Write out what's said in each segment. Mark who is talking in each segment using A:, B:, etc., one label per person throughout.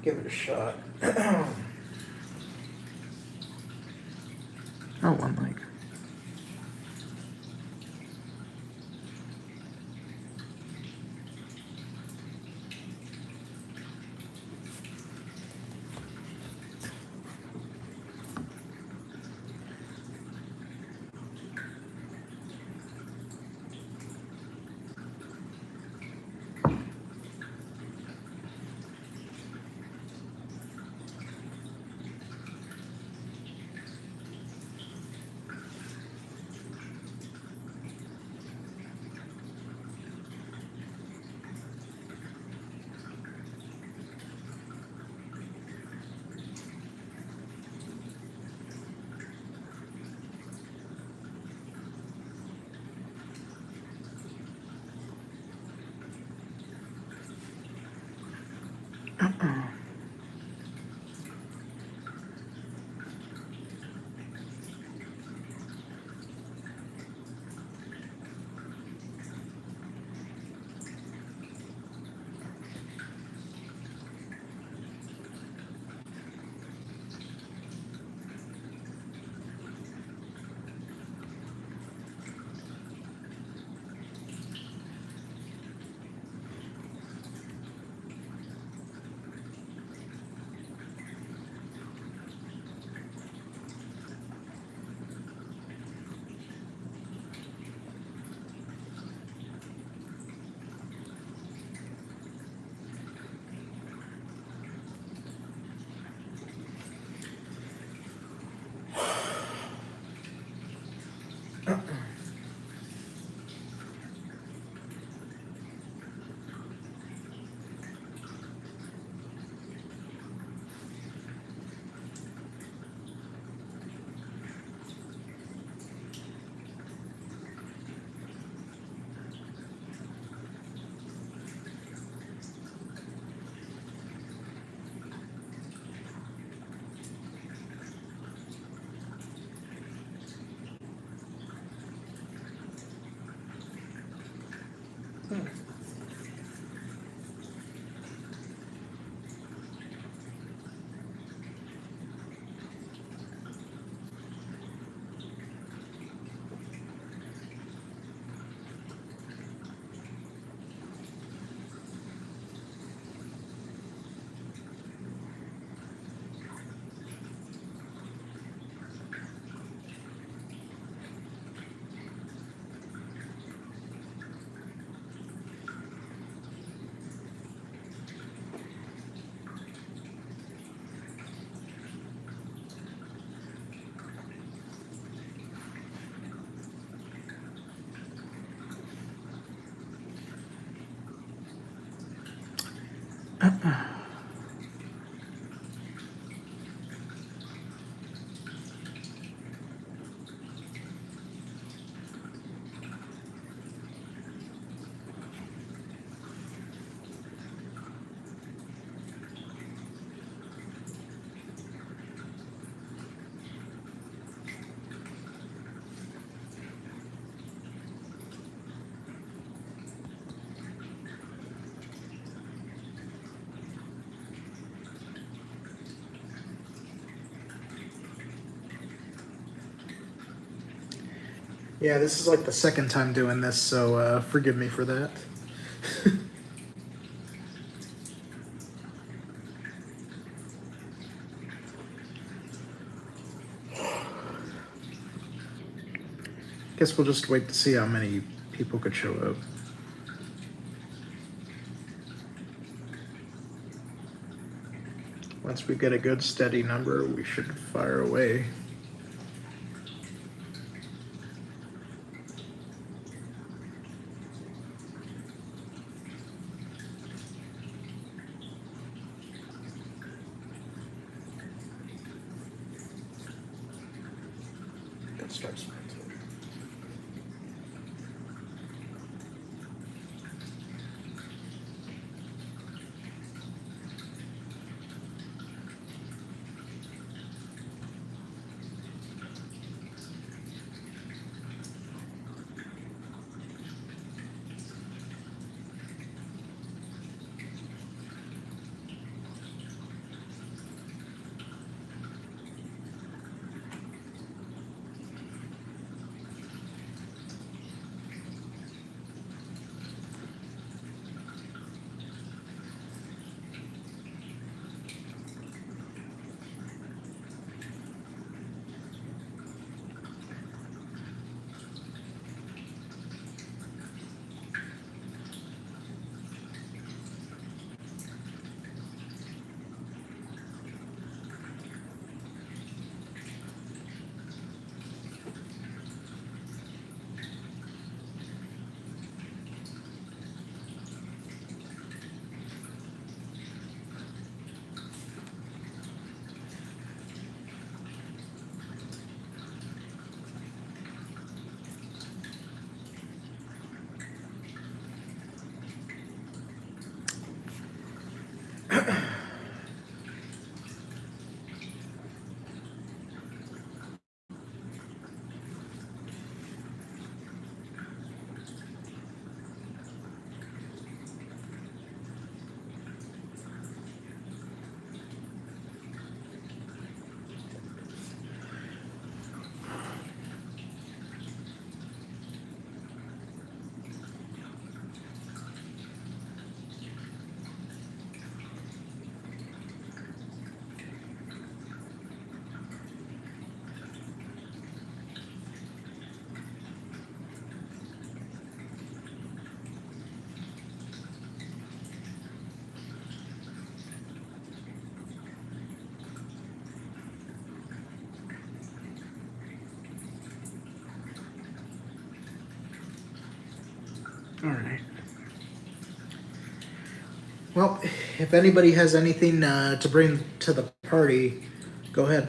A: give it a shot.
B: Oh, one leg.
A: Yeah, this is like the second time doing this, so forgive me for that. Guess we'll just wait to see how many people could show up. Once we get a good steady number, we should fire away. That starts my too. Well, if anybody has anything to bring to the party, go ahead.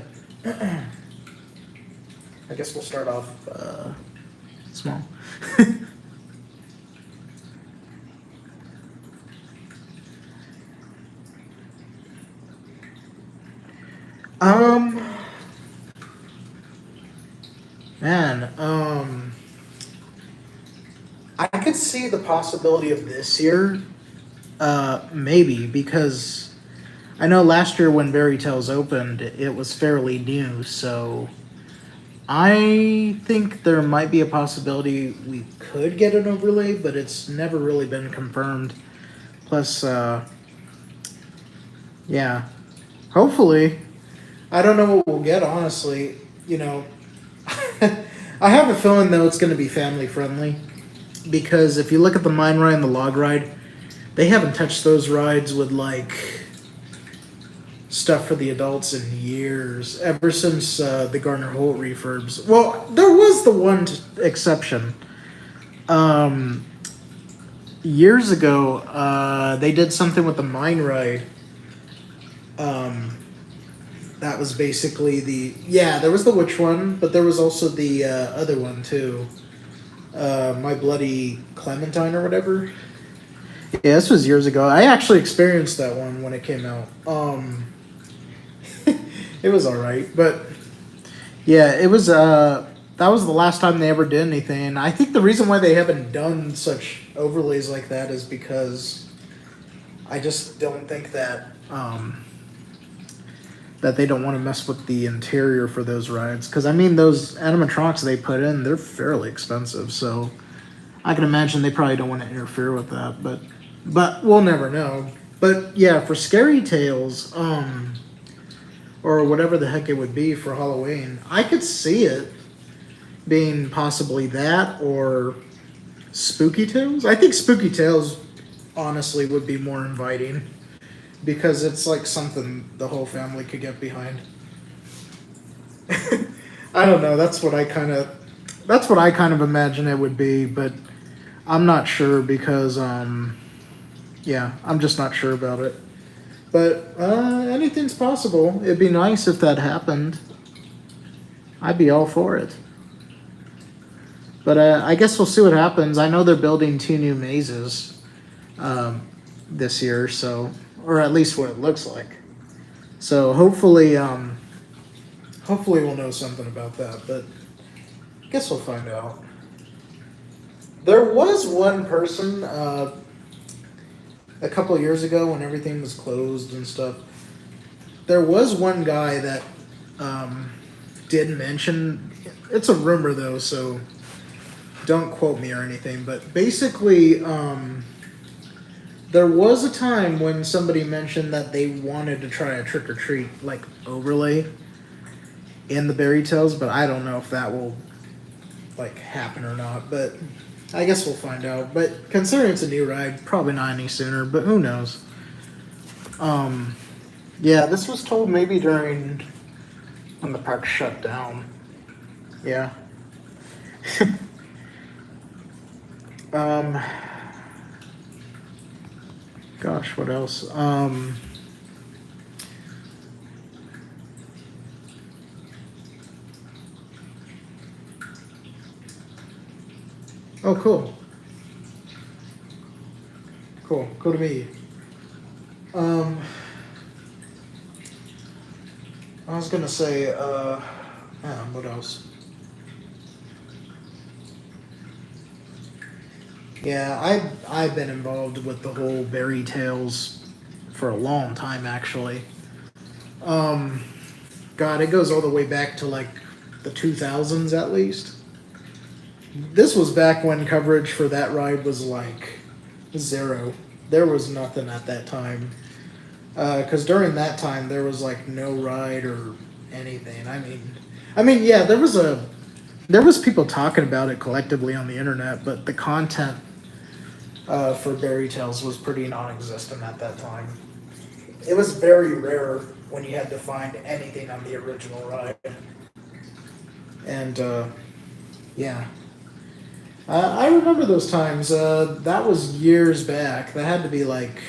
A: I guess we'll start off small. um, man, I could see the possibility of this year, maybe because I know last year when Fairy Tales opened, it was fairly new, so I think there might be a possibility we could get an overlay, but it's never really been confirmed. Plus, yeah, hopefully. I don't know what we'll get, honestly. You know, I have a feeling though it's going to be family friendly because if you look at the mine ride and the log ride, they haven't touched those rides with like stuff for the adults in years, ever since the Gardner Holt refurbs. Well, there was the one exception. Um, Years ago, they did something with the mine ride. Um, that was basically there was the witch one, but there was also the other one too. My Bloody Clementine or whatever. Yeah, this was years ago. I actually experienced that one when it came out. It was all right, but yeah, it was. That was the last time they ever did anything. I think the reason why they haven't done such overlays like that is because I just don't think that that they don't want to mess with the interior for those rides. Because I mean, those animatronics they put in, they're fairly expensive. So I can imagine they probably don't want to interfere with that. But we'll never know. But yeah, for Scary Tales, or whatever the heck it would be for Halloween, I could see it being possibly that or Spooky Tales. I think Spooky Tales honestly would be more inviting because it's like something the whole family could get behind. I don't know. That's what I kind of imagine it would be, but I'm not sure because yeah, I'm just not sure about it. But anything's possible. It'd be nice if that happened. I'd be all for it. But I guess we'll see what happens. I know they're building 2 new mazes this year, so or at least what it looks like. So hopefully we'll know something about that. But I guess we'll find out. There was one person a couple of years ago when everything was closed and stuff. There was one guy that did mention. It's a rumor though, so don't quote me or anything, but basically, there was a time when somebody mentioned that they wanted to try a trick or treat like overlay in the Berry Tales, but I don't know if that will like happen or not. But I guess we'll find out. But considering it's a new ride, probably not any sooner. But who knows? Yeah, this was told maybe during when the park shut down. Yeah. Um, Gosh, what else? Oh, cool. Cool to meet you. Um, I was gonna say, what else? Yeah, I've been involved with the whole Berry Tales for a long time, actually. Um, God, it goes all the way back to like the 2000s at least. This was back when coverage for that ride was like zero. There was nothing at that time. Because during that time there was like no ride or anything. I mean, yeah, there was people talking about it collectively on the internet, but the content for Berry Tales was pretty non-existent at that time. It was very rare when you had to find anything on the original ride. And yeah, I remember those times. That was years back. That had to be like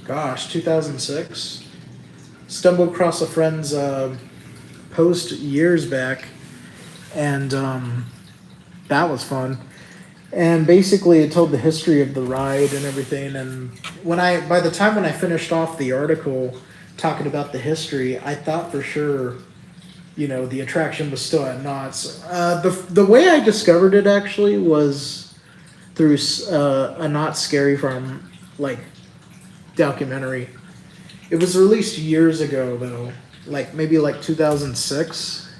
A: gosh, 2006. Stumbled across a friend's post years back, and that was fun. And basically, it told the history of the ride and everything. And by the time when I finished off the article talking about the history, I thought for sure, the attraction was still at Knott's. The way I discovered it actually was through a Knott's Scary Farm documentary. It was released years ago though, maybe 2006,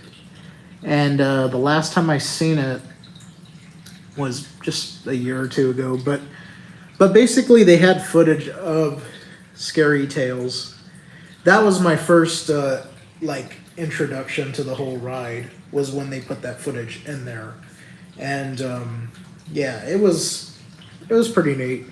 A: and the last time I seen it was just a year or two ago. But basically they had footage of Scary Tales. That was my first introduction to the whole ride, was when they put that footage in there. And yeah, it was pretty neat.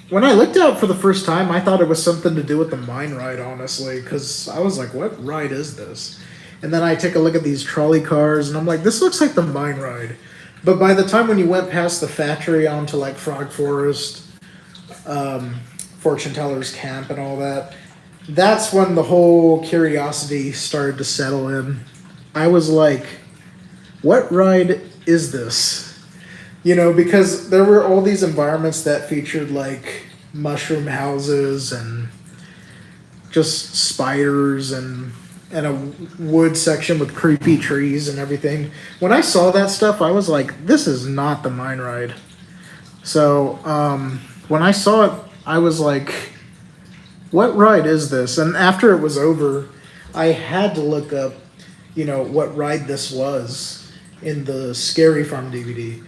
A: When I looked at it for the first time, I thought it was something to do with the mine ride, honestly, because I was like, what ride is this? And then I take a look at these trolley cars, and I'm like, this looks like the mine ride. But by the time when you went past the factory onto Frog Forest, Fortune Teller's Camp and all that, that's when the whole curiosity started to settle in. I was like, what ride is this? Because there were all these environments that featured mushroom houses and just spiders and a wood section with creepy trees and everything. When I saw that stuff, I was like, this is not the mine ride. So when I saw it, I was like, what ride is this? And after it was over, I had to look up, what ride this was in the Scary Farm DVD.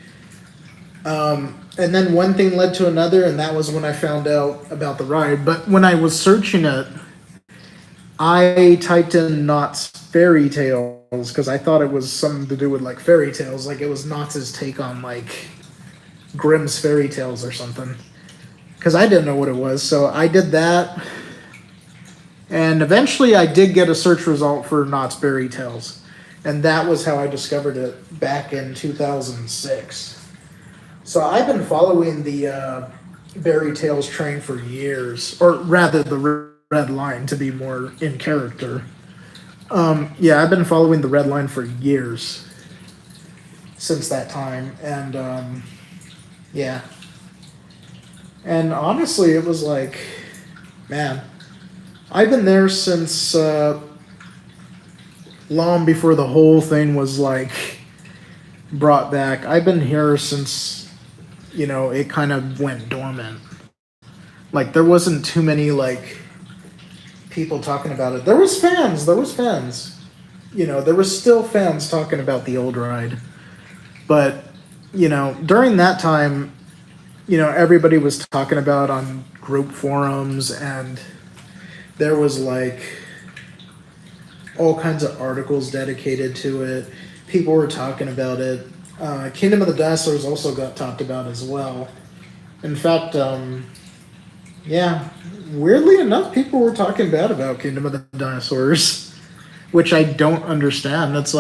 A: And then one thing led to another, and that was when I found out about the ride. But when I was searching it, I typed in Knott's Fairy Tales because I thought it was something to do with fairy tales, it was Knott's take on Grimm's fairy tales or something. Because I didn't know what it was, so I did that. And eventually I did get a search result for Knott's Fairy Tales. And that was how I discovered it back in 2006. So I've been following the Fairy Tales train for years, or rather the Red Line to be more in character. Yeah, I've been following the Red Line for years since that time, and yeah. And honestly, it was man, I've been there since long before the whole thing was brought back. I've been here since it kind of went dormant. There wasn't too many people talking about it. There was fans. There was still fans talking about the old ride. But, during that time, everybody was talking about on group forums, and there was all kinds of articles dedicated to it. People were talking about it. Kingdom of the Dinosaurs also got talked about as well. In fact, yeah, weirdly enough, people were talking bad about Kingdom of the Dinosaurs, which I don't understand. It's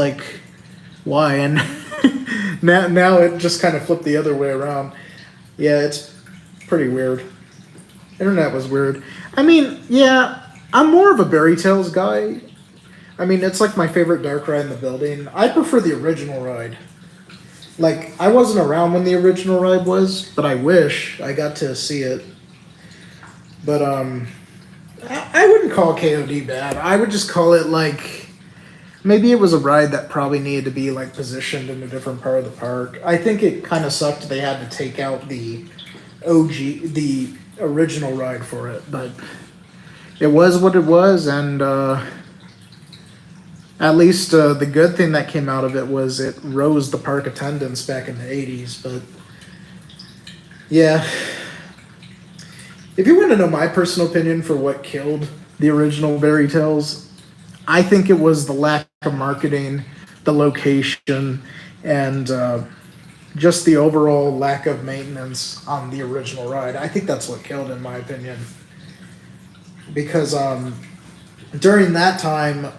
A: why? And now it just kind of flipped the other way around. Yeah, it's pretty weird. Internet was weird. I mean, yeah, I'm more of a Fairy Tales guy. I mean, it's my favorite dark ride in the building. I prefer the original ride. I wasn't around when the original ride was, but I wish I got to see it. But I wouldn't call KOD bad. I would just call it maybe it was a ride that probably needed to be positioned in a different part of the park. I think it kind of sucked they had to take out the original ride for it, but it was what it was, and at least the good thing that came out of it was it rose the park attendance back in the 80s. But yeah. If you want to know my personal opinion for what killed the original Fairy Tales, I think it was the lack of marketing, the location, and just the overall lack of maintenance on the original ride. I think that's what killed, in my opinion. Because during that time,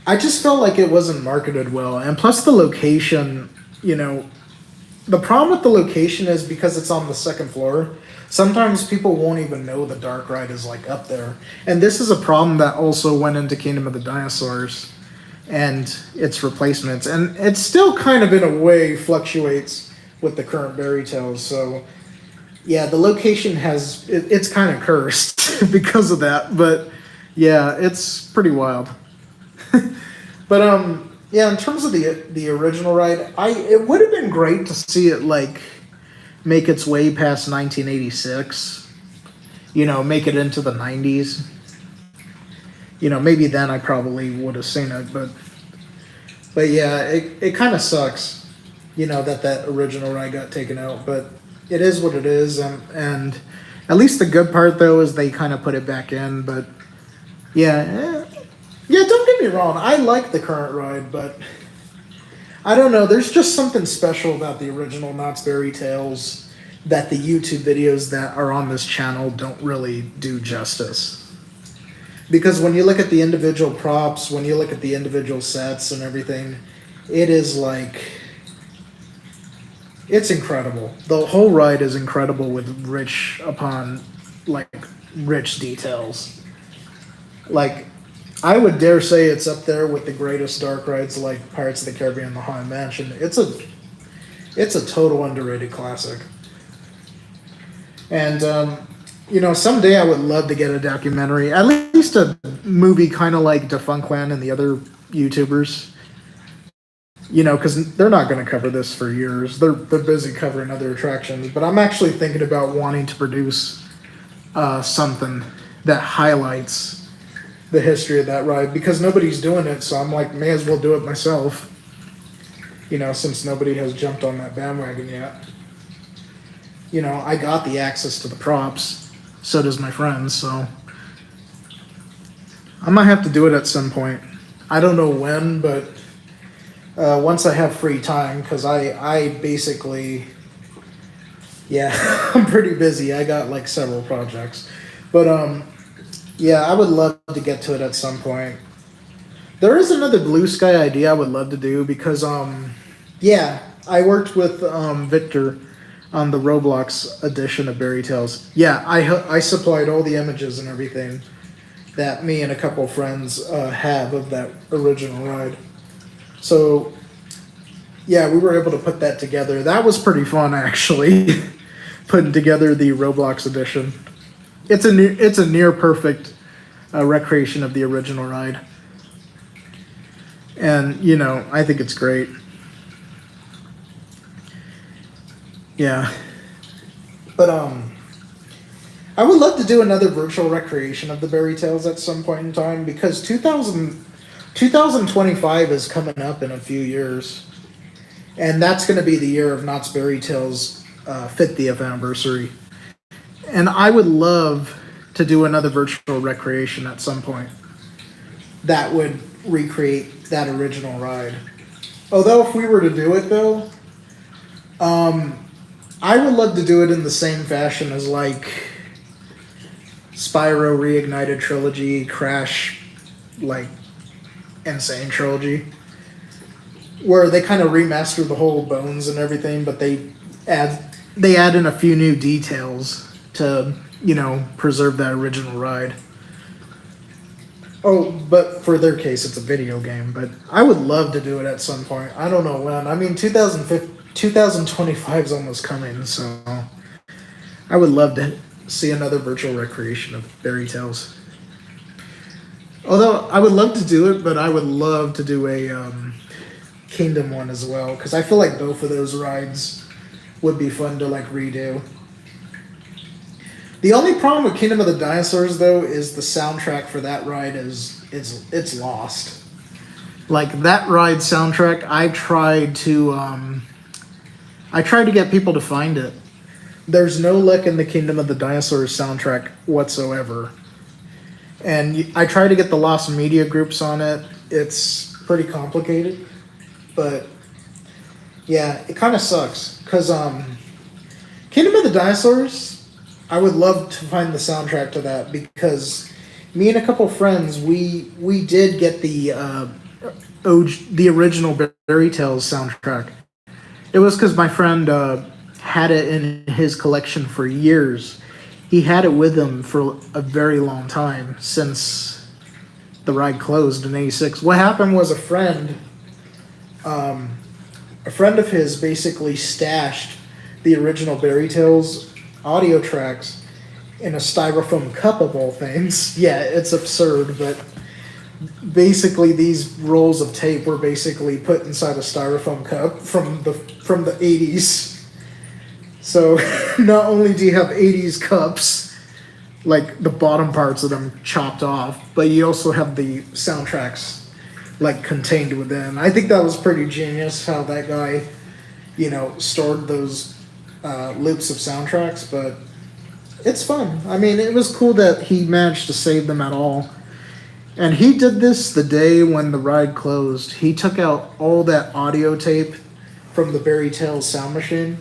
A: I just felt like it wasn't marketed well. And plus the location, The problem with the location is because it's on the second floor. Sometimes people won't even know the dark ride is like up there, and this is a problem that also went into Kingdom of the Dinosaurs and its replacements, and it still kind of in a way fluctuates with the current Berry Tales. So yeah, the location it's kind of cursed because of that, but yeah, it's pretty wild. But yeah, in terms of the original ride, it would have been great to see it like make its way past 1986. Make it into the 90s. Maybe then I probably would have seen it, but yeah, it kind of sucks, that original ride got taken out, but it is what it is, and at least the good part though is they kind of put it back in, but yeah, don't get me wrong, I like the current ride, but I don't know, there's just something special about the original Knott's Berry Tales that the YouTube videos that are on this channel don't really do justice. Because when you look at the individual props, when you look at the individual sets and everything, it is like, it's incredible. The whole ride is incredible with rich details. Like, I would dare say it's up there with the greatest dark rides like Pirates of the Caribbean and the Haunted Mansion. It's a total underrated classic. And, someday I would love to get a documentary, at least a movie kind of like Defunctland and the other YouTubers. Because they're not going to cover this for years. They're busy covering other attractions. But I'm actually thinking about wanting to produce something that highlights the history of that ride, because nobody's doing it. So I'm like, may as well do it myself. Since nobody has jumped on that bandwagon yet. I got the access to the props. So does my friends. So I might have to do it at some point. I don't know when, but once I have free time, because I basically, I'm pretty busy. I got like several projects, but I would love to get to it at some point. There is another Blue Sky idea I would love to do, because I worked with Victor on the Roblox edition of Berry Tales. Yeah, I supplied all the images and everything that me and a couple friends have of that original ride. So, yeah, we were able to put that together. That was pretty fun, actually, putting together the Roblox edition. It's a near perfect recreation of the original ride. And, I think it's great. Yeah. But, I would love to do another virtual recreation of the Berry Tales at some point in time, because 2025 is coming up in a few years. And that's going to be the year of Knott's Berry Tales' 50th anniversary. And I would love to do another virtual recreation at some point that would recreate that original ride. Although if we were to do it, though, I would love to do it in the same fashion as like Spyro Reignited Trilogy, Crash, like Insane Trilogy, where they kind of remaster the whole bones and everything, but they add in a few new details to, preserve that original ride. Oh, but for their case, it's a video game, but I would love to do it at some point. I don't know when. I mean, 2025 is almost coming, so I would love to see another virtual recreation of Berry Tales. Although I would love to do it, but I would love to do a Kingdom one as well, because I feel like both of those rides would be fun to like redo. The only problem with Kingdom of the Dinosaurs, though, is the soundtrack for that ride it's lost. Like that ride soundtrack, I tried to get people to find it. There's no lick in the Kingdom of the Dinosaurs soundtrack whatsoever. And I tried to get the Lost Media groups on it. It's pretty complicated. But, yeah, it kind of sucks. Because Kingdom of the Dinosaurs, I would love to find the soundtrack to that. Because me and a couple friends, we did get the original Berry Tales soundtrack. It was because my friend had it in his collection for years. He had it with him for a very long time since the ride closed in '86. What happened was a friend of his basically stashed the original Berry Tales audio tracks in a styrofoam cup of all things. Yeah, it's absurd, but basically these rolls of tape were basically put inside a styrofoam cup from the 80s. So not only do you have 80s cups, like the bottom parts of them chopped off, but you also have the soundtracks like contained within. I think that was pretty genius how that guy, stored those loops of soundtracks, but it's fun. I mean, it was cool that he managed to save them at all. And he did this the day when the ride closed. He took out all that audio tape from the Berry Tales sound machine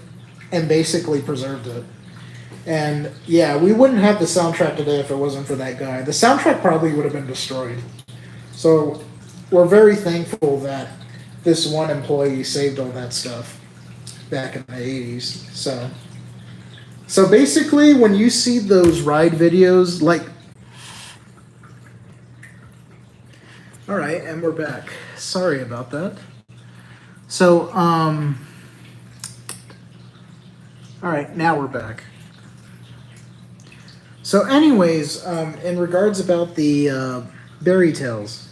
A: and basically preserved it. And yeah, we wouldn't have the soundtrack today if it wasn't for that guy. The soundtrack probably would have been destroyed. So we're very thankful that this one employee saved all that stuff back in the 80s. So basically, when you see those ride videos, like... All right, and we're back. Sorry about that. So, all right, now we're back. So anyways, in regards about the Berry Tales.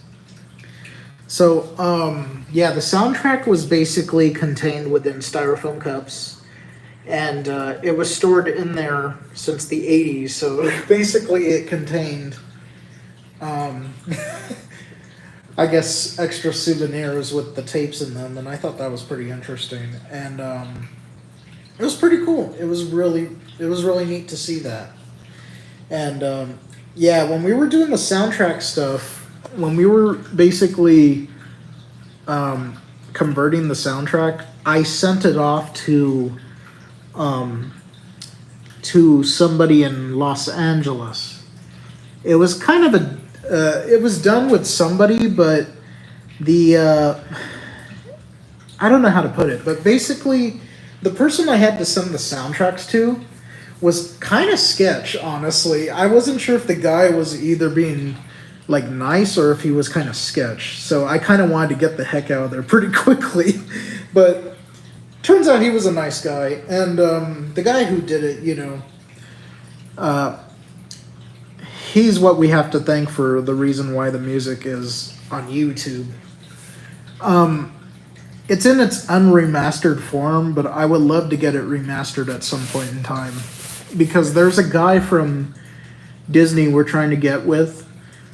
A: So, yeah, the soundtrack was basically contained within styrofoam cups. And it was stored in there since the 80s. So basically it contained, I guess, extra souvenirs with the tapes in them. And I thought that was pretty interesting. And it was pretty cool. It was really neat to see that. And yeah, when we were doing the soundtrack stuff, when we were basically converting the soundtrack, I sent it off to somebody in Los Angeles. It was kind of it was done with somebody, but I don't know how to put it, but basically the person I had to send the soundtracks to was kind of sketch, honestly. I wasn't sure if the guy was either being like nice or if he was kind of sketch. So I kind of wanted to get the heck out of there pretty quickly. But turns out he was a nice guy. And the guy who did it, he's what we have to thank for the reason why the music is on YouTube. It's in its unremastered form, but I would love to get it remastered at some point in time. Because there's a guy from Disney we're trying to get with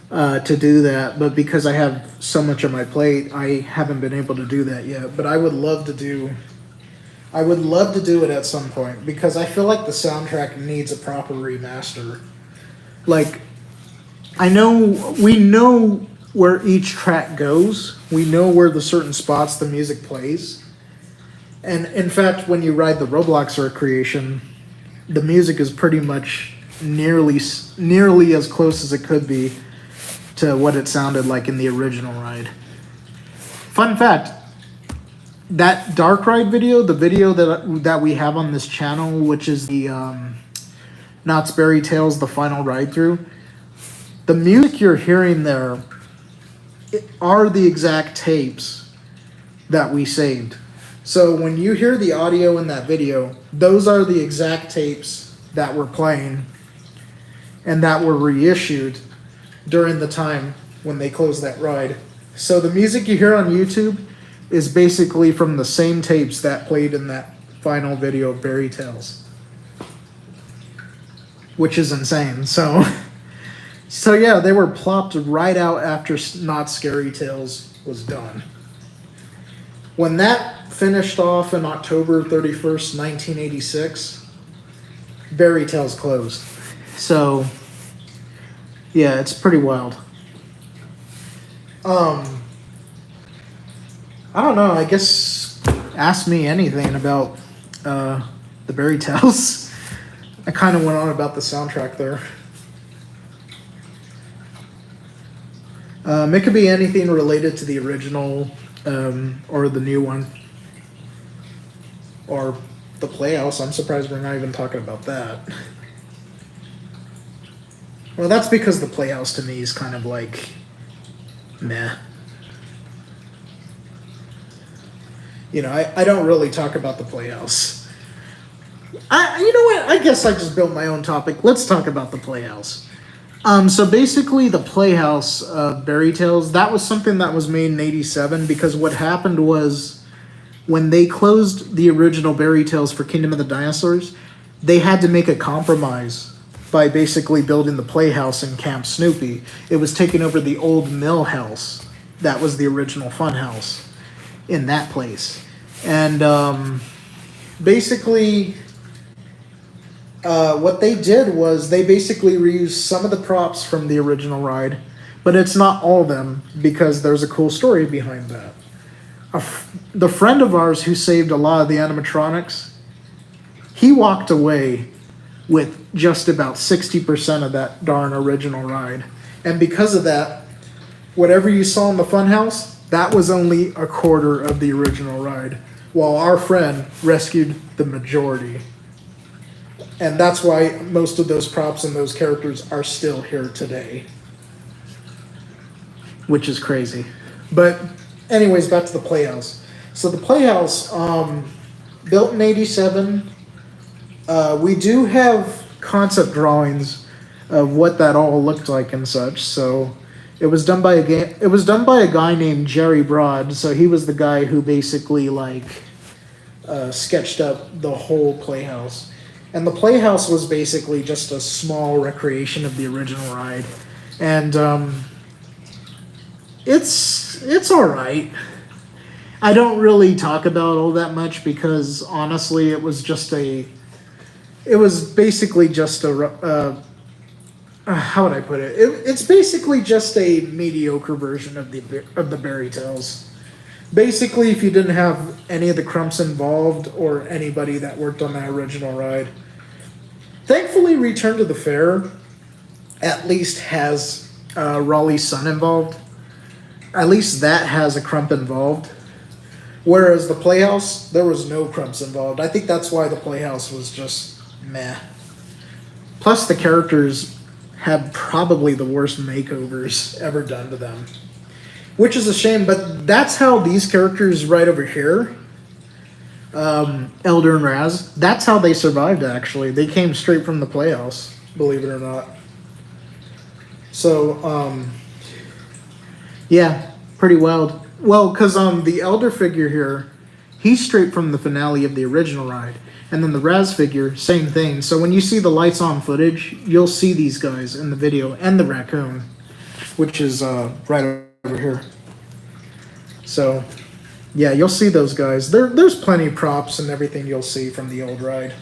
A: to do that, but because I have so much on my plate, I haven't been able to do that yet. But I would love to do it at some point, because I feel like the soundtrack needs a proper remaster. Like, we know where each track goes. We know where the certain spots the music plays. And in fact, when you ride the Roblox recreation, the music is pretty much nearly as close as it could be to what it sounded like in the original ride. Fun fact, that dark ride video, the video that we have on this channel, which is the Knott's Berry Tales, the final ride through, the music you're hearing there are the exact tapes that we saved. So when you hear the audio in that video, those are the exact tapes that were playing and that were reissued during the time when they closed that ride. So the music you hear on YouTube is basically from the same tapes that played in that final video of Berry Tales, which is insane. So yeah, they were plopped right out after Not Scary Tales was done. When that finished off in October 31st, 1986, Berry Tales closed. So yeah, it's pretty wild. I don't know, I guess ask me anything about the Berry Tales. I kind of went on about the soundtrack there. It could be anything related to the original or the new one. Or the Playhouse. I'm surprised we're not even talking about that. Well, that's because the Playhouse to me is kind of like, meh. You know, I don't really talk about the Playhouse. You know what? I guess I just built my own topic. Let's talk about the Playhouse. So basically, the Playhouse Fairy Tales, that was something that was made in '87 because what happened was when they closed the original Fairy Tales for Kingdom of the Dinosaurs, they had to make a compromise by basically building the Playhouse in Camp Snoopy. It was taking over the old mill house that was the original fun house in that place. And basically, what they did was they basically reused some of the props from the original ride, but it's not all of them because there's a cool story behind that. The friend of ours who saved a lot of the animatronics, he walked away with just about 60% of that darn original ride. And because of that, whatever you saw in the funhouse, that was only a quarter of the original ride, while our friend rescued the majority. And that's why most of those props and those characters are still here today. Which is crazy. But anyways, back to the Playhouse. So the Playhouse, built in '87. We do have concept drawings of what that all looked like and such. So it was done by a guy named Jerry Broad. So he was the guy who basically sketched up the whole Playhouse. And the Playhouse was basically just a small recreation of the original ride. And it's all right. I don't really talk about all that much because honestly, it was basically just a how would I put it? It's basically just a mediocre version of the Fairy Tales. Basically, if you didn't have any of the Crumps involved or anybody that worked on that original ride. Thankfully, Return to the Fair at least has Raleigh's son involved. At least that has a Crump involved. Whereas the Playhouse, there was no Crumps involved. I think that's why the Playhouse was just meh. Plus, the characters had probably the worst makeovers ever done to them. Which is a shame, but that's how these characters right over here, Elder and Raz, that's how they survived, actually. They came straight from the Playhouse, believe it or not. So, yeah, pretty wild. Well, because the Elder figure here, he's straight from the finale of the original ride. And then the Raz figure, same thing. So when you see the lights on footage, you'll see these guys in the video, and the raccoon, which is right over here. So, yeah, you'll see those guys. There's plenty of props and everything you'll see from the old ride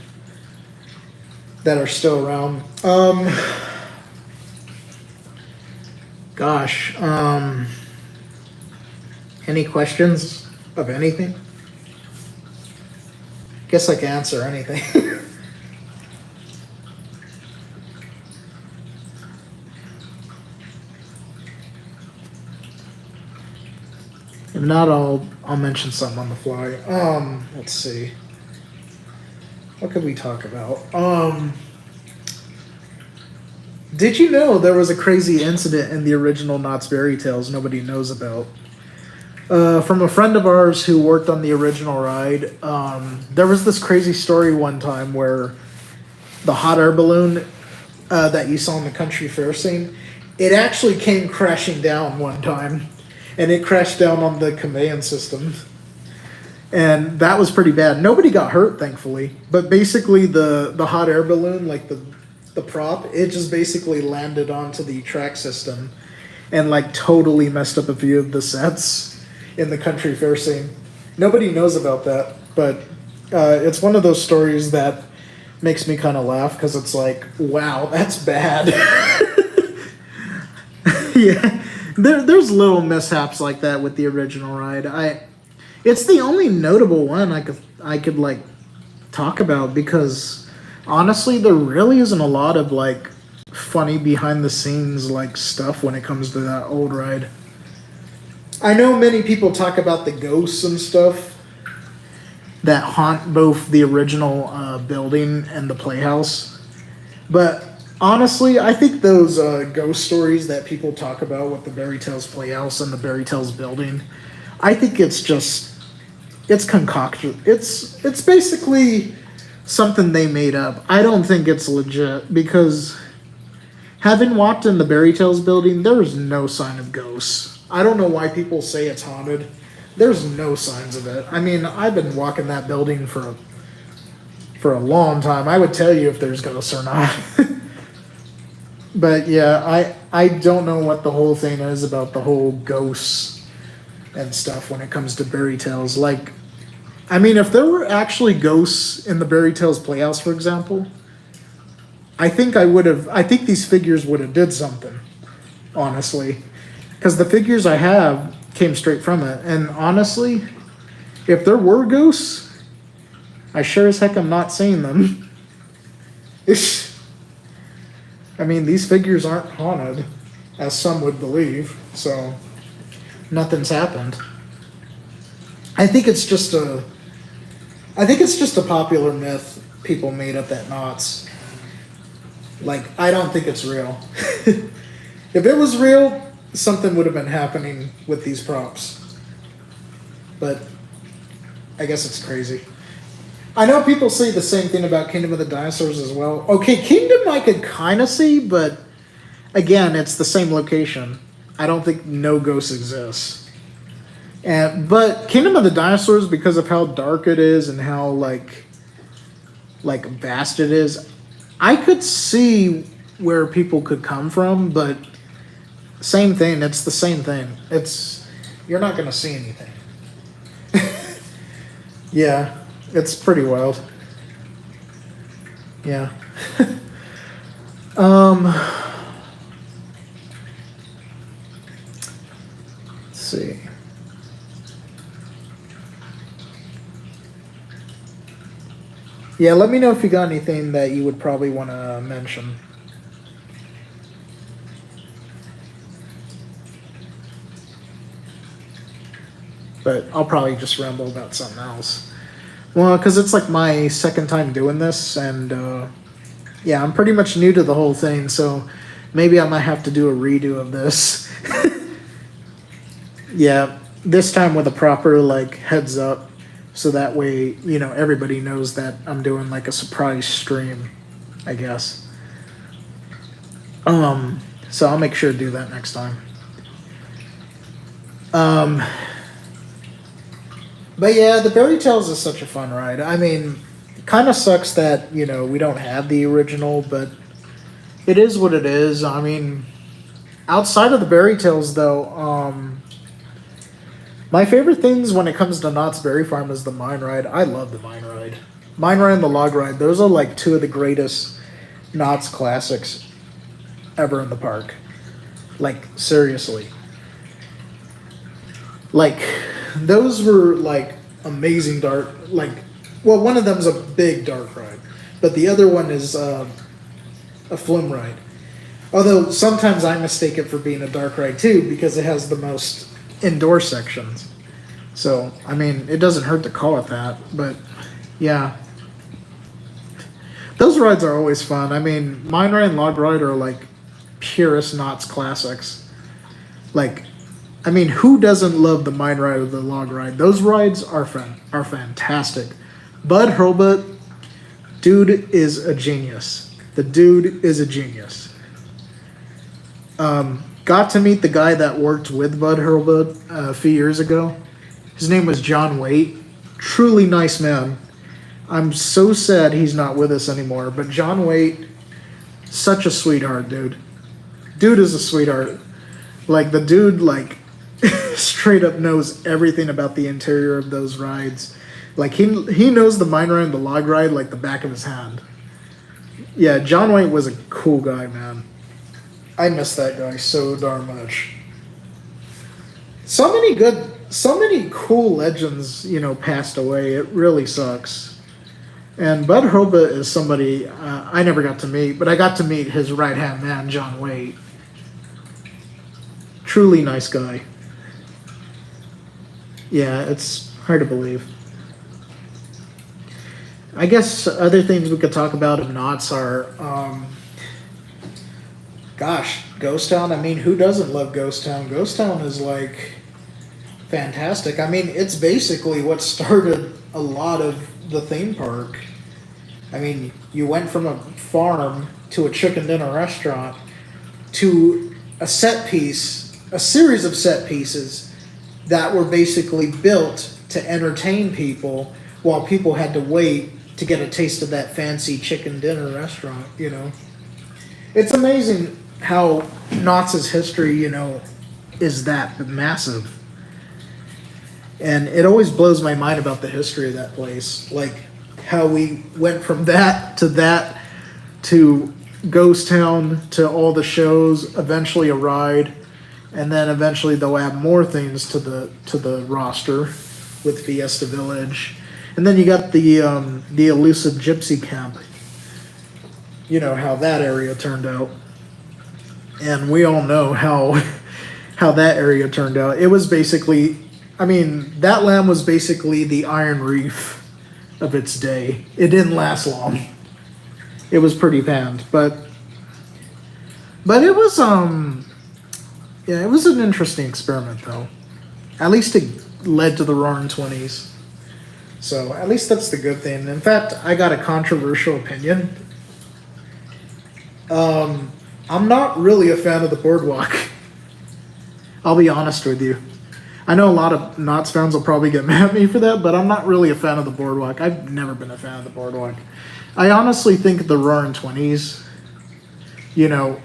A: that are still around. Gosh, any questions of anything? Guess I can answer anything. If not, I'll mention something on the fly. Let's see. What could we talk about? Did you know there was a crazy incident in the original Knott's Berry Tales nobody knows about? From a friend of ours who worked on the original ride, there was this crazy story one time where the hot air balloon that you saw in the country fair scene, it actually came crashing down one time, and it crashed down on the conveyance system. And that was pretty bad. Nobody got hurt, thankfully, but basically the hot air balloon, like the prop, it just basically landed onto the track system and totally messed up a few of the sets in the country fair scene. Nobody knows about that, but it's one of those stories that makes me kind of laugh because it's like, wow, that's bad. Yeah, there's little mishaps like that with the original ride. It's the only notable one I could talk about because honestly, there really isn't a lot of funny behind the scenes stuff when it comes to that old ride. I know many people talk about the ghosts and stuff. that haunt both the original building and the Playhouse. But honestly, I think those ghost stories that people talk about with the Berry Tales Playhouse and the Berry Tales building, I think it's concoction. It's basically something they made up. I don't think it's legit because having walked in the Berry Tales building, there is no sign of ghosts. I don't know why people say it's haunted. There's no signs of it. I mean, I've been walking that building for a long time. I would tell you if there's ghosts or not. But yeah, I don't know what the whole thing is about the whole ghosts and stuff when it comes to Berry Tales. Like, I mean, if there were actually ghosts in the Berry Tales Playhouse, for example, I think these figures would have did something, honestly. Because the figures I have came straight from it. And honestly, if there were ghosts, I sure as heck am not seeing them. I mean, these figures aren't haunted, as some would believe, so nothing's happened. I think it's just a popular myth people made up at Knott's. Like, I don't think it's real. If it was real, something would have been happening with these props. But I guess it's crazy. I know people say the same thing about Kingdom of the Dinosaurs as well. Okay, Kingdom I could kind of see, but again, it's the same location. I don't think no ghosts exists. But Kingdom of the Dinosaurs, because of how dark it is and how like vast it is, I could see where people could come from, but same thing. It's the same thing. You're not going to see anything. Yeah, it's pretty wild. Yeah. Let's see. Yeah, let me know if you got anything that you would probably want to mention. But I'll probably just ramble about something else. Well, because it's like my second time doing this, and yeah, I'm pretty much new to the whole thing, so maybe I might have to do a redo of this. Yeah, this time with a proper like heads up, so that way, you know, everybody knows that I'm doing like a surprise stream, I guess. So I'll make sure to do that next time. But yeah, the Berry Tales is such a fun ride. I mean, kind of sucks that, you know, we don't have the original, but it is what it is. I mean, outside of the Berry Tales, though, my favorite things when it comes to Knott's Berry Farm is the mine ride. I love the mine ride. Mine ride and the log ride. Those are like two of the greatest Knott's classics ever in the park. Like, seriously. Like, those were like amazing dark, like, well, one of them is a big dark ride, but the other one is a flume ride. Although sometimes I mistake it for being a dark ride too, because it has the most indoor sections. So, I mean, it doesn't hurt to call it that, but yeah. Those rides are always fun. I mean, mine ride and log ride are like purest Knott's classics. Like, I mean, who doesn't love the mine ride or the log ride? Those rides are fantastic. Bud Hurlbut, dude is a genius. The dude is a genius. Got to meet the guy that worked with Bud Hurlbut a few years ago. His name was John Waite. Truly nice man. I'm so sad he's not with us anymore. But John Waite, such a sweetheart, dude. Dude is a sweetheart. Like, the dude, like, straight up knows everything about the interior of those rides. Like, he knows the mine ride and the log ride like the back of his hand. Yeah, John Waite was a cool guy, man. I miss that guy so darn much. So many cool legends, you know, passed away. It really sucks. And Bud Hurlbut is somebody I never got to meet, but I got to meet his right-hand man, John Waite. Truly nice guy. Yeah, it's hard to believe. I guess other things we could talk about of Knott's are, gosh, Ghost Town. I mean, who doesn't love Ghost Town? Ghost Town is like fantastic. I mean, it's basically what started a lot of the theme park. I mean, you went from a farm to a chicken dinner restaurant to a set piece, a series of set pieces that were basically built to entertain people while people had to wait to get a taste of that fancy chicken dinner restaurant, you know. It's amazing how Knott's history, you know, is that massive. And it always blows my mind about the history of that place. Like how we went from that to Ghost Town to all the shows, eventually a ride, and then eventually they'll add more things to the roster with Fiesta Village. And then you got the elusive gypsy camp. You know how that area turned out. And we all know how that area turned out. It was basically, I mean, that land was basically the Iron Reef of its day. It didn't last long. It was pretty panned, but it was yeah, it was an interesting experiment though. At least it led to the Roaring '20s. So at least that's the good thing. In fact, I got a controversial opinion. I'm not really a fan of the boardwalk. I'll be honest with you. I know a lot of Knott's fans will probably get mad at me for that, but I'm not really a fan of the boardwalk. I've never been a fan of the boardwalk. I honestly think the Roaring '20s, you know,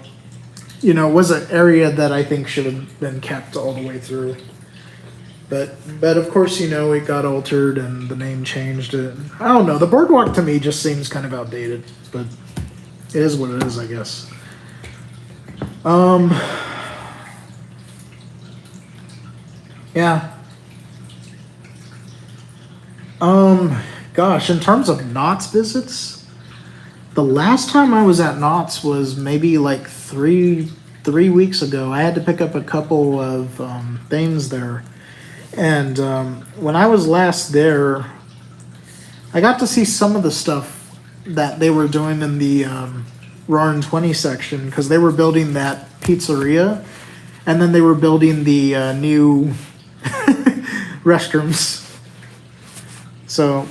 A: was an area that I think should have been kept all the way through. But of course, you know, it got altered and the name changed. I don't know. The boardwalk to me just seems kind of outdated, but it is what it is, I guess. Yeah. Gosh, in terms of Knott's visits, the last time I was at Knott's was maybe like three weeks ago. I had to pick up a couple of things there. And when I was last there, I got to see some of the stuff that they were doing in the Roaring '20 section, because they were building that pizzeria, and then they were building the new restrooms. So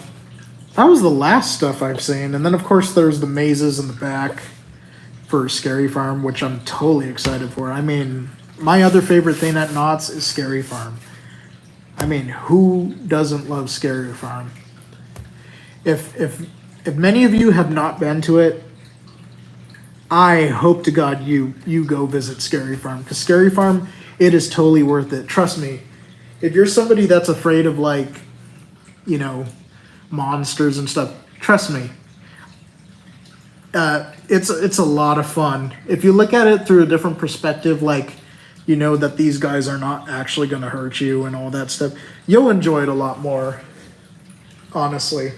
A: that was the last stuff I've seen. And then, of course, there's the mazes in the back for Scary Farm, which I'm totally excited for. I mean, my other favorite thing at Knott's is Scary Farm. I mean, who doesn't love Scary Farm? If many of you have not been to it, I hope to God you go visit Scary Farm, because Scary Farm, it is totally worth it. Trust me. If you're somebody that's afraid of, like, you know, monsters and stuff, trust me. It's a lot of fun. If you look at it through a different perspective, like, you know that these guys are not actually going to hurt you and all that stuff, you'll enjoy it a lot more, honestly.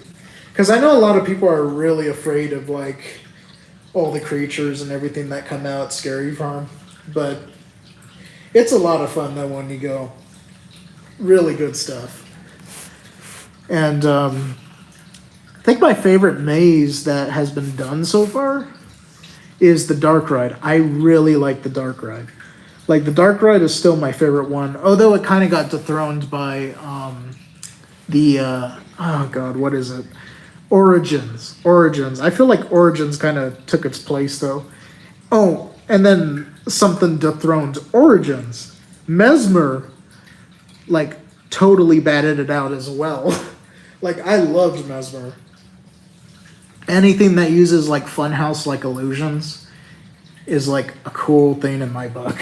A: Because I know a lot of people are really afraid of, like, all the creatures and everything that come out at Scary Farm. But it's a lot of fun, though, when you go. Really good stuff. And I think my favorite maze that has been done so far is the dark ride. I really like the dark ride. Like, the dark ride is still my favorite one, although it kind of got dethroned by oh god, what is it? Origins. I feel like Origins kind of took its place, though. Oh, and then something dethroned Origins. Mesmer, like, totally batted it out as well. Like, I loved Mesmer. Anything that uses, like, funhouse-like illusions is, like, a cool thing in my book.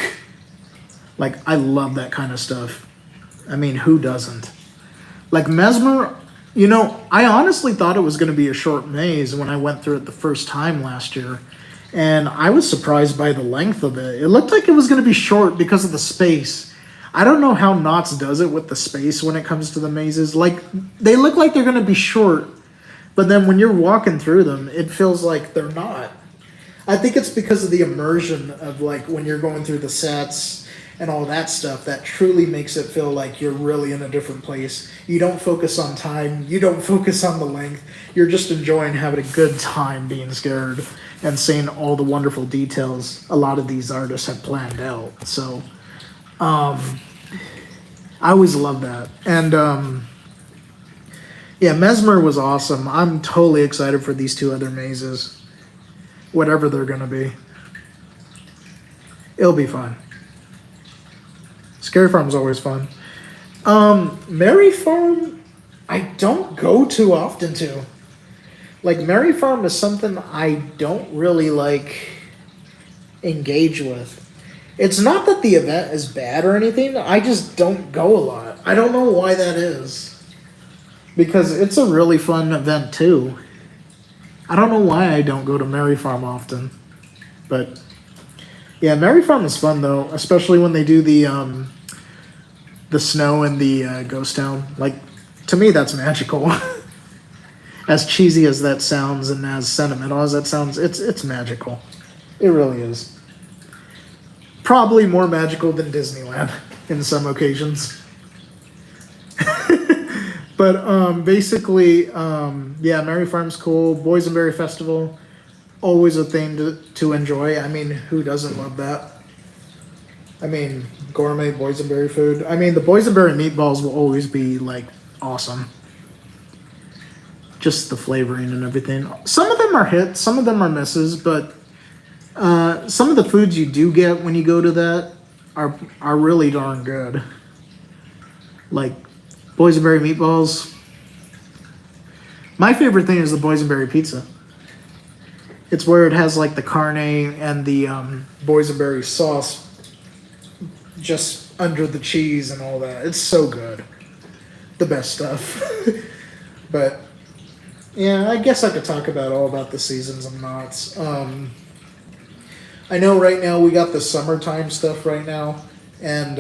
A: Like, I love that kind of stuff. I mean, who doesn't? Like, Mesmer, you know, I honestly thought it was going to be a short maze when I went through it the first time last year. And I was surprised by the length of it. It looked like it was going to be short because of the space. I don't know how Knott's does it with the space when it comes to the mazes. Like, they look like they're going to be short, but then when you're walking through them, it feels like they're not. I think it's because of the immersion of, like, when you're going through the sets and all that stuff that truly makes it feel like you're really in a different place. You don't focus on time, you don't focus on the length. You're just enjoying having a good time being scared and seeing all the wonderful details a lot of these artists have planned out. So I always love that. And yeah, Mesmer was awesome. I'm totally excited for these 2 other mazes. Whatever they're going to be. It'll be fun. Scary Farm's always fun. Merry Farm, I don't go too often to. Like, Merry Farm is something I don't really, like, engage with. It's not that the event is bad or anything. I just don't go a lot. I don't know why that is. Because it's a really fun event, too. I don't know why I don't go to Merry Farm often. But, yeah, Merry Farm is fun, though. Especially when they do the snow in the ghost town. Like, to me, that's magical. As cheesy as that sounds and as sentimental as that sounds, it's magical. It really is. Probably more magical than Disneyland in some occasions. But basically, yeah, Merry Farm's cool. Boysenberry Festival, always a thing to enjoy. I mean, who doesn't love that? I mean, gourmet boysenberry food. I mean, the boysenberry meatballs will always be, like, awesome. Just the flavoring and everything. Some of them are hits, some of them are misses, but some of the foods you do get when you go to that are really darn good. Like boysenberry meatballs. My favorite thing is the boysenberry pizza. It's where it has like the carne and the boysenberry sauce just under the cheese and all that. It's so good. The best stuff. But yeah, I guess I could talk all about the seasons of Knott's. I know right now we got the summertime stuff right now, and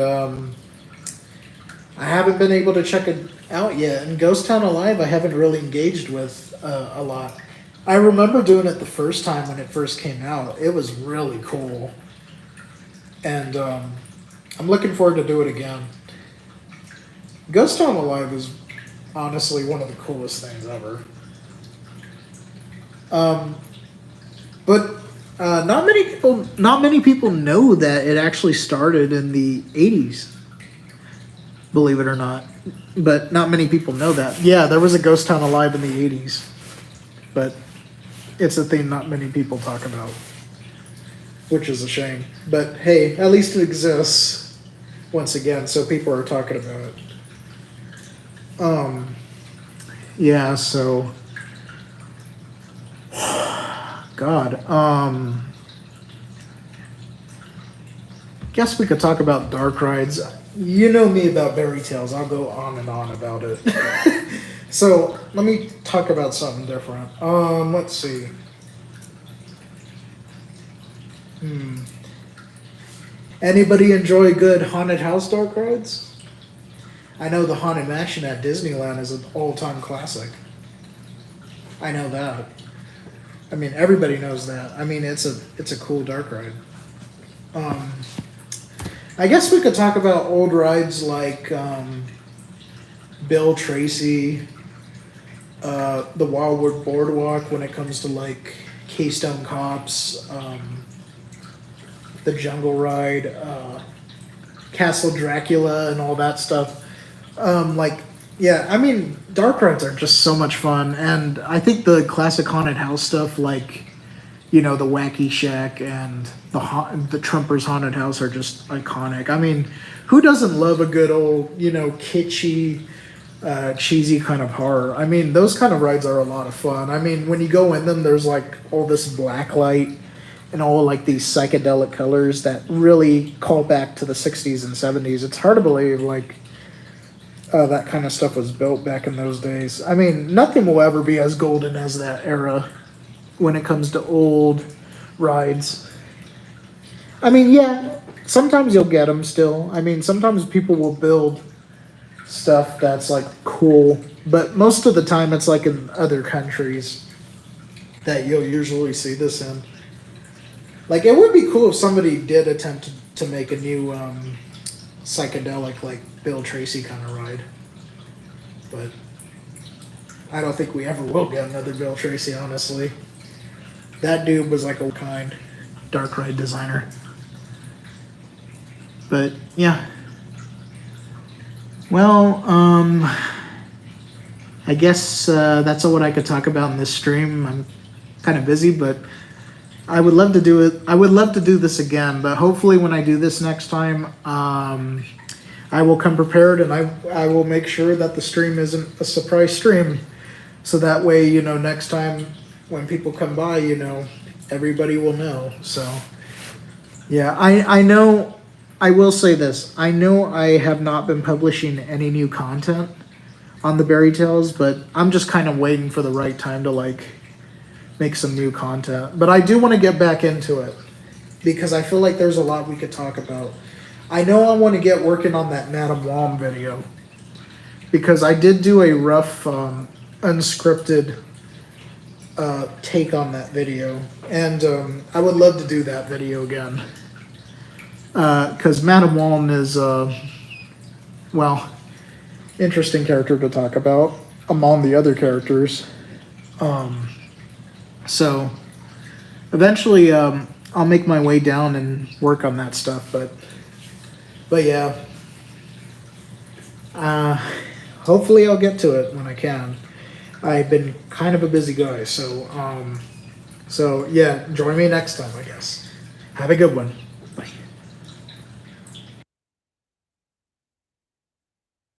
A: I haven't been able to check it out yet. And Ghost Town Alive, I haven't really engaged with a lot. I remember doing it the first time when it first came out. It was really cool, and I'm looking forward to do it again. Ghost Town Alive is honestly one of the coolest things ever. But not many people know that it actually started in the 80s. Believe it or not, but not many people know that. Yeah, there was a Ghost Town Alive in the 80s, but it's a thing not many people talk about, which is a shame. But hey, at least it exists once again, so people are talking about it. Yeah, so God, guess we could talk about dark rides. You know me about Fairy Tales. I'll go on and on about it. So let me talk about something different. Let's see. Anybody enjoy good haunted house dark rides? I know the Haunted Mansion at Disneyland is an all-time classic. I know that. I mean, everybody knows that. I mean, it's a cool dark ride. I guess we could talk about old rides like Bill Tracy, the Wildwood Boardwalk when it comes to like Keystone Cops, the Jungle Ride, Castle Dracula, and all that stuff. Yeah, I mean, dark rides are just so much fun, and I think the classic haunted house stuff, like, you know, the Wacky Shack and the Trumpers Haunted House are just iconic. I mean, who doesn't love a good old, you know, kitschy, cheesy kind of horror? I mean, those kind of rides are a lot of fun. I mean, when you go in them, there's like all this black light and all like these psychedelic colors that really call back to the 60s and 70s. It's hard to believe, like, that kind of stuff was built back in those days. I mean, nothing will ever be as golden as that era when it comes to old rides. I mean, yeah, sometimes you'll get them still. I mean, sometimes people will build stuff that's like cool, but most of the time it's like in other countries that you'll usually see this in. Like, it would be cool if somebody did attempt to to make a new psychedelic, like Bill Tracy kind of ride. But I don't think we ever will get another Bill Tracy, honestly. That dude was like a kind dark ride designer. But yeah. Well, I guess that's all what I could talk about in this stream. I'm kind of busy, but I would love to do it. I would love to do this again, but hopefully when I do this next time, I will come prepared, and I will make sure that the stream isn't a surprise stream. So that way, you know, next time when people come by, you know, everybody will know. So yeah, I know, I will say this. I know I have not been publishing any new content on the Berry Tales, but I'm just kind of waiting for the right time to like make some new content. But I do want to get back into it because I feel like there's a lot we could talk about. I know I want to get working on that Madame Wom video because I did do a rough unscripted take on that video, and I would love to do that video again because Madame Wom is well, interesting character to talk about among the other characters. So eventually I'll make my way down and work on that stuff, but yeah, hopefully I'll get to it when I can. I've been kind of a busy guy, so yeah, join me next time, I guess. Have a good one.